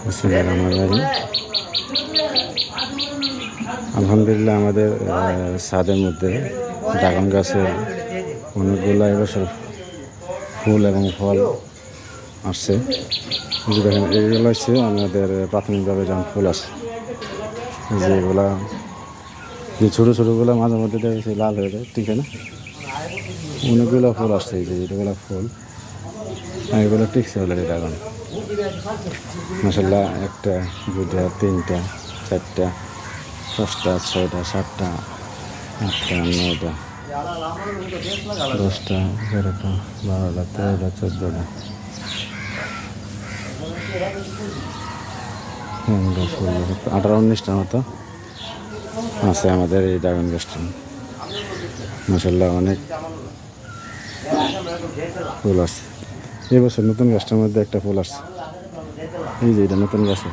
বিসমিল্লাহিররহমানিররহিম। আলহামদুলিল্লাহ, আমাদের ছাদের মধ্যে ড্রাগন গাছের অনেকগুলো এবছর ফুল এবং ফল আসছে। দেখেন, এইগুলো হচ্ছে আমাদের প্রাথমিকভাবে যেমন ফুল আসে, যে এগুলা যে ছোটো ছোটোগুলো মাঝে মধ্যে দেখেছি লাল হয়ে যায়, ঠিক আছে না? অনেকগুলো ফুল আসছে, এই যে এগুলো ফুল, এগুলো টিকছে অলরেডি ড্রাগন। মাশাআল্লাহ, একটা, দুইটা, তিনটা, চারটা, পাঁচটা, ছয়টা, সাতটা, আটটা, নয়টা, 10টা, 11টা, 12টা, 13টা, 14টা, 15, 16, 17, 18, 19টার মতো আছে আমাদের এই ড্রাগন গাছটা। মাশাআল্লাহ, অনেক ফুল আসছে এবছর। নতুন গাছটার মধ্যে একটা ফুল আসছে, এই যে এটা নতুন গাছটা,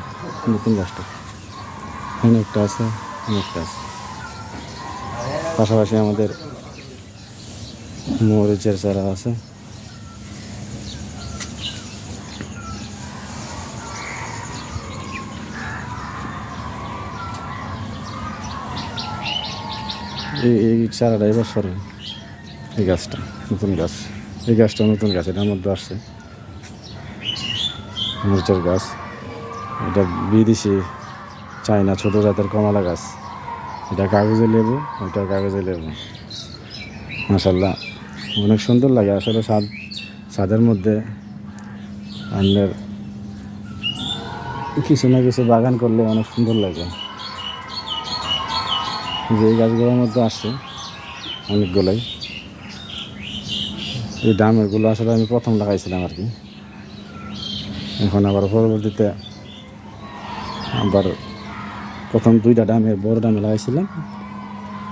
এখানে একটা আছে, একটা আছে। পাশাপাশি আমাদের মরিচের চারা আছে। এই চারাটা এবছর, এই গাছটা নতুন গাছ, এই গাছটা নতুন গাছ, এটার মধ্যে আসছে মরিচের গাছ। এটা বিদেশি চায়না ছোট জাতের কমলা গাছ। এটা কাগজে লেবু, ওইটা কাগজে লেবু। মাশাআল্লাহ, অনেক সুন্দর লাগে আসলে। ছাদের মধ্যে আপনার কিছু না কিছু বাগান করলে অনেক সুন্দর লাগে। যে এই গাছগুলোর মধ্যে আসছে অনেকগুলাই। এই ডামেরগুলো আসলে আমি প্রথম লাগাইছিলাম আর কি। এখন আবার পরবর্তীতে আবার প্রথম 2টা ডামের বড় ডামে লাগাইছিলাম।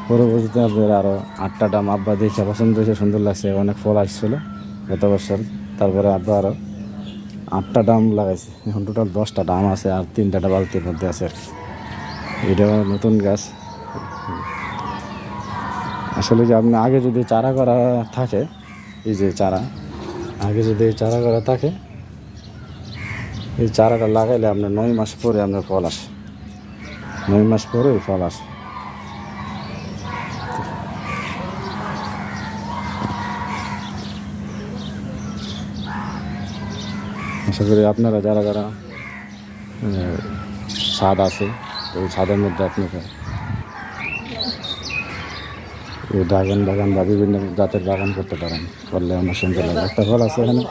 পরবর্তীতে আপনার আরও 8টা ডাম আব্বা দেখে পছন্দ হয়েছে, সুন্দর লাগছে, অনেক ফল আসছিল গত বছর। তারপরে আব্বা আরও 8টা ডাম লাগাইছে। এখন টোটাল 10টা ডাম আছে, আর 3টা বালতির মধ্যে আছে আর কি। এটা নতুন গাছ। আসলে যে আপনি আগে যদি চারা করা থাকে, এই যে চারা, আগে যদি এই চারা করা থাকে, এই চারাটা লাগাইলে আপনার 9 মাস পরে আপনার ফল আসে। 9 মাস পরে ফল আসে। আশা করি আপনারা যারা যারা ছাদ আছে, ওই ছাদের মধ্যে আপনাকে এই ড্রাগন বাগান বা বিভিন্ন জাতের বাগান করতে পারেন, করলে অনেক সুন্দর লাগে। একটা ফল আছে এখানে,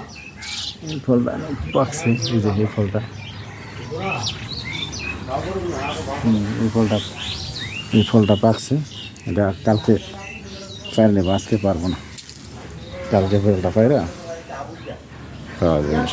এই ফলটা পাকছে, এই যে এই ফলটা, এই ফলটা পাকছে। এটা কালকে পাইরে নেবো, আজকে পারবো না। কালকে ফলটা পাইরা খাওয়া যাবে।